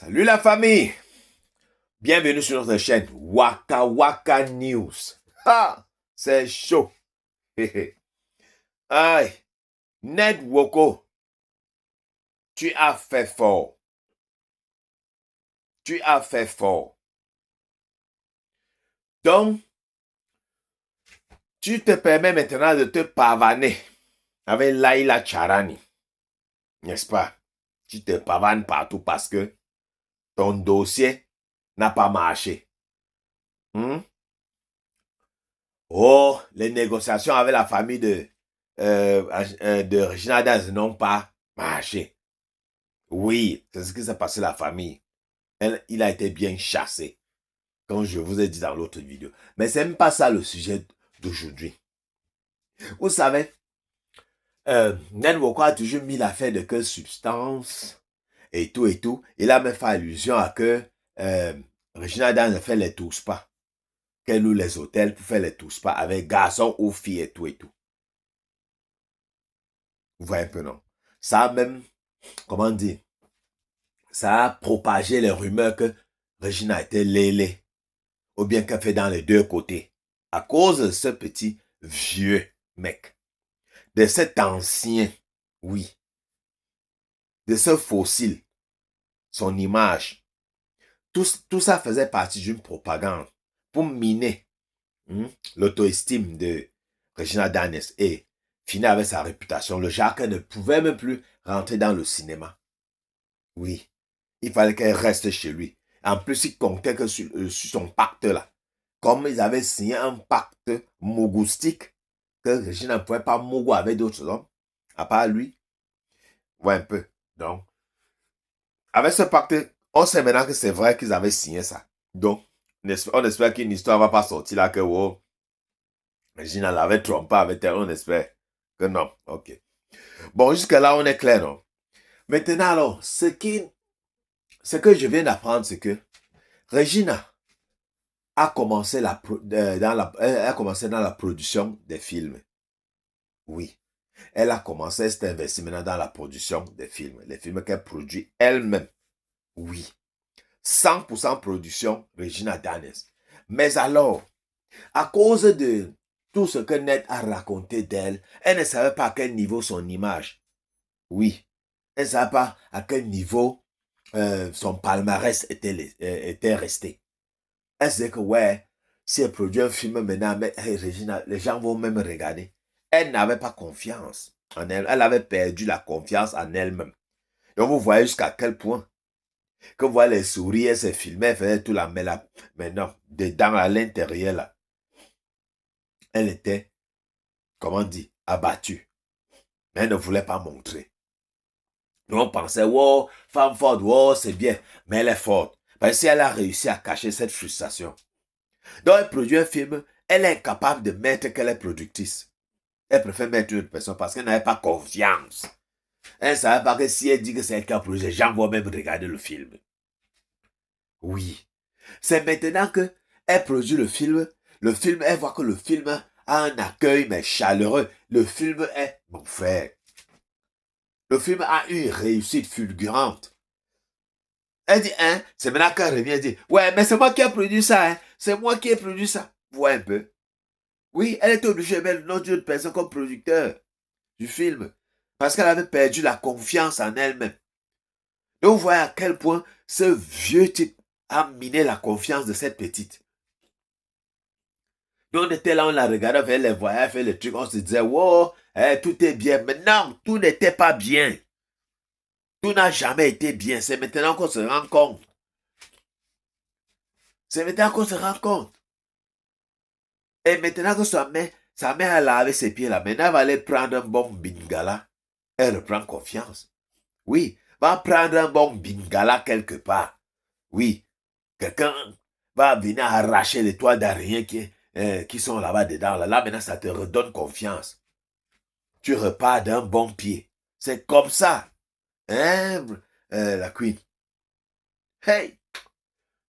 Salut la famille! Bienvenue sur notre chaîne Waka Waka News. Ah, c'est chaud. Aïe, Ned Woko, tu as fait fort. Tu as fait fort. Donc, tu te permets maintenant de te pavaner avec Laila Charani. N'est-ce pas? Tu te pavanes partout parce que ton dossier n'a pas marché. Oh, les négociations avec la famille de Regina Dance n'ont pas marché. Oui, c'est ce qui s'est passé à la famille. Il a été bien chassé, comme je vous ai dit dans l'autre vidéo. Mais c'est même pas ça le sujet d'aujourd'hui. Vous savez, Ned Woko a toujours mis l'affaire de que substance et tout et tout. Il a même fait allusion à que Regina Dance fait les tous pas. Qu'elle loue les hôtels pour faire les tous pas avec garçons ou filles et tout et tout. Vous voyez un peu, non? Ça a même, comment dire, ça a propagé les rumeurs que Regina était lélé, ou bien qu'elle fait dans les deux côtés, à cause de ce petit vieux mec, de cet ancien, oui, de ce fossile, son image. Tout ça faisait partie d'une propagande pour miner l'auto-estime de Regina Daniels et finir avec sa réputation. Le Jacques ne pouvait même plus rentrer dans le cinéma. Oui, il fallait qu'elle reste chez lui. En plus, il comptait que sur son pacte-là. Comme ils avaient signé un pacte mogoustique, que Regina ne pouvait pas mogo avec d'autres hommes, à part lui. Ouais, un peu. Donc, avec ce pacte, on sait maintenant que c'est vrai qu'ils avaient signé ça. Donc, on espère qu'une histoire ne va pas sortir là que oh, Regina l'avait trompé avec elle. On espère que non. Ok. Bon, jusque-là, on est clair, non? Maintenant, alors, ce que je viens d'apprendre, c'est que Regina a commencé dans la production des films. Oui. Elle a commencé cet investissement dans la production des films. Les films qu'elle produit elle-même. Oui. 100% production Regina Daniels. Mais alors, à cause de tout ce que Ned a raconté d'elle, elle ne savait pas à quel niveau son image. Oui. Elle ne savait pas à quel niveau son palmarès était resté. Elle sait que, ouais, si elle produit un film maintenant, mais hey, Regina, les gens vont même regarder. Elle n'avait pas confiance en elle. Elle avait perdu la confiance en elle-même. Donc, vous voyez jusqu'à quel point que vous voyez les souris, elle se filmait, elle faisait tout la mêlée. Mais non, dedans, à l'intérieur, là, elle était, comment dire, abattue. Mais elle ne voulait pas montrer. Donc, on pensait, wow, femme forte, wow, c'est bien. Mais elle est forte. Parce que si elle a réussi à cacher cette frustration. Donc, elle produit un film, elle est incapable de mettre qu'elle est productrice. Elle préfère mettre une personne parce qu'elle n'avait pas confiance. Elle ne savait pas que si elle dit que c'est elle qui a produit, les gens vont même regarder le film. Oui. C'est maintenant que elle produit le film, elle voit que le film a un accueil, mais chaleureux. Le film est, mon frère, le film a une réussite fulgurante. Elle dit, hein, c'est maintenant qu'elle revient et dit, ouais, mais c'est moi qui ai produit ça, hein. C'est moi qui ai produit ça. Vois un peu. Oui, elle était obligée de mettre le nom d'une personne comme producteur du film. Parce qu'elle avait perdu la confiance en elle-même. Donc, vous voyez à quel point ce vieux type a miné la confiance de cette petite. Donc, on était là, on la regardait, on faisait les voyages, fait les trucs, on se disait, wow, tout est bien. Mais non, tout n'était pas bien. Tout n'a jamais été bien. C'est maintenant qu'on se rend compte. C'est maintenant qu'on se rend compte. Et maintenant que sa mère a lavé ses pieds là, maintenant elle va aller prendre un bon bingala. Elle reprend confiance. Oui, va prendre un bon bingala quelque part. Oui, quelqu'un va venir arracher les toiles d'araignée qui sont là-bas dedans. Là, maintenant, ça te redonne confiance. Tu repars d'un bon pied. C'est comme ça. Hein, la queen. Hey!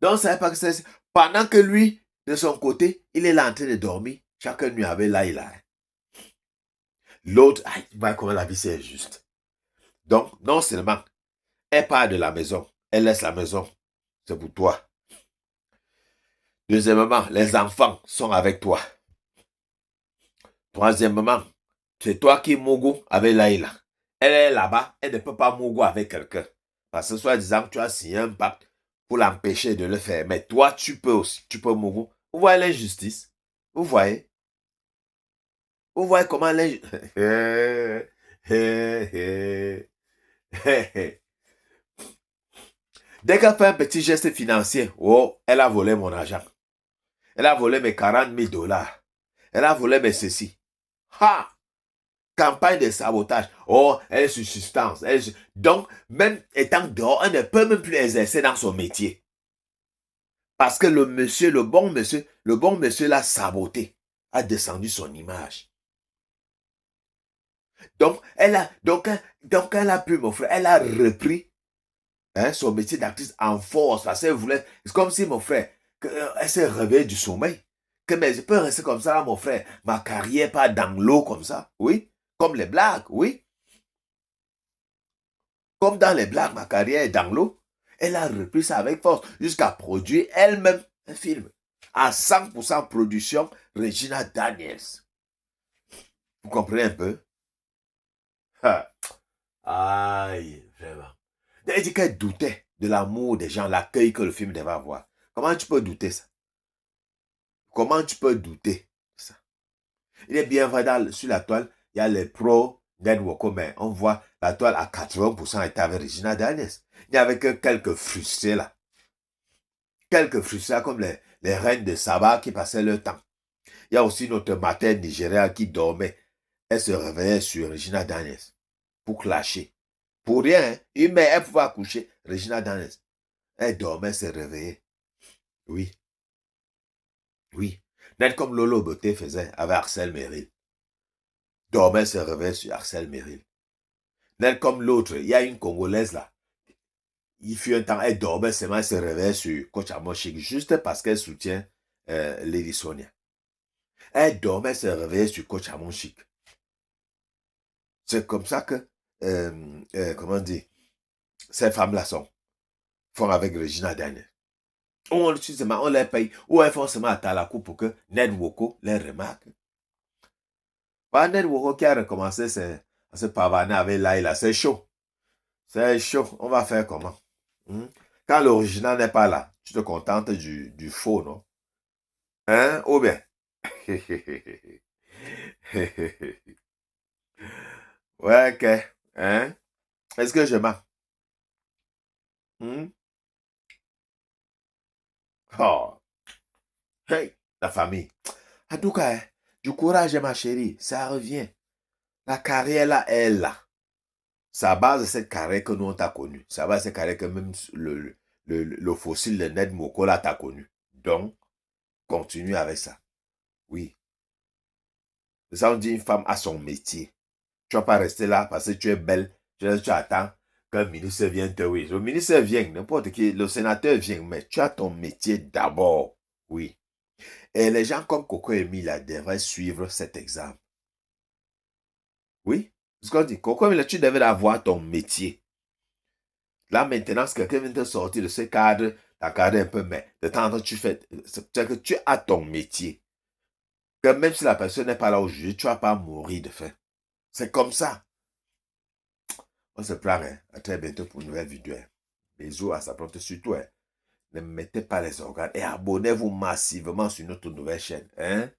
Donc, ça veut pas que c'est... Pendant que lui, de son côté, il est là en train de dormir. Chaque nuit avec Laila. L'autre, il voit comment la vie c'est juste. Donc, non seulement, elle part de la maison. elle laisse la maison. C'est pour toi. Deuxièmement, les enfants sont avec toi. Troisièmement, c'est toi qui mogo avec Laïla. Elle est là-bas, elle ne peut pas mogo avec quelqu'un. Parce que soi-disant, tu as signé un pacte pour l'empêcher de le faire. Mais toi, tu peux aussi, tu peux mogo. Vous voyez l'injustice? Vous voyez? Vous voyez comment l'injustice... Dès qu'elle fait un petit geste financier, oh, elle a volé mon argent. Elle a volé mes 40 000 $. Elle a volé mes ceci. Ha! Campagne de sabotage. Oh, elle est sur substance. Donc, même étant dehors, elle ne peut même plus exercer dans son métier. Parce que le bon monsieur l'a saboté, a descendu son image. Donc, elle a pu, mon frère, elle a repris son métier d'actrice en force. Parce qu'elle voulait, c'est comme si, mon frère, elle s'est réveillée du sommeil. Que, mais je peux rester comme ça, mon frère. Ma carrière pas dans l'eau comme ça. Oui. Comme les blagues, oui. Comme dans les blagues, ma carrière est dans l'eau. Elle a repris ça avec force jusqu'à produire elle-même un film. À 100% production, Regina Daniels. Vous comprenez un peu? Aïe, vraiment. Elle dit qu'elle doutait de l'amour des gens, l'accueil que le film devait avoir. Comment tu peux douter ça? Comment tu peux douter ça? Il est bien vrai, sur la toile, il y a les pros network, mais on voit la toile à 80% était avec Regina Daniels. Il n'y avait que quelques frustrés là. Quelques frustrés comme les reines de Saba qui passaient leur temps. Il y a aussi notre matin nigériane qui dormait. Elle se réveillait sur Regina Daniels pour clasher. Pour rien, hein? Mais elle pouvait accoucher. Regina Daniels. Elle dormait, se réveillait. Oui, oui. Net comme Lolo Beauté faisait avec Arcel Meril. Dormait, se réveillait sur Arcel Meril. Net comme l'autre, il y a une Congolaise là. Il fut un temps, elle dormait seulement, elle se réveillait sur Coach Amoshik juste parce qu'elle soutient Lady Sonia. Elle dormait, se réveillait sur Coach Amoshik. C'est comme ça que, comment dire, ces femmes-là font avec Regina Daniel. On les paye, ou elles font seulement à Talakou pour que Ned Woko les remarque. Ned Woko qui a recommencé à se pavaner avec Laila, c'est chaud. C'est chaud. On va faire comment? Quand l'original n'est pas là, tu te contentes du faux, non? Hein? Ou bien? Ouais, ok. Hein? Est-ce que je mens? Oh. Hey, la famille. En tout cas, du courage, ma chérie. Ça revient. La carrière là est là. C'est à base de cette carrière que nous on t'a connu. C'est à base de cette carrière que même le fossile de Ned Moko là t'a connu. Donc, continue avec ça. Oui. C'est ça, on dit une femme a son métier. Tu ne vas pas rester là parce que tu es belle. Tu attends qu'un ministre vienne te... Oui, le ministre vient, n'importe qui. Le sénateur vient, mais tu as ton métier d'abord. Oui. Et les gens comme Coco et Mila devraient suivre cet exemple. Oui. Ce qu'on dit, Coco et Mila, tu devais avoir ton métier. Là, maintenant, si quelqu'un vient te sortir de ce cadre, cadre un peu, mais de temps en temps, tu fais... C'est que tu as ton métier. Que même si la personne n'est pas là aujourd'hui, tu ne vas pas mourir de faim. C'est comme ça. On se plaint. Hein. À très bientôt pour une nouvelle vidéo. Bisous à sa plante surtout. Hein. Ne mettez pas les organes et abonnez-vous massivement sur notre nouvelle chaîne. Hein?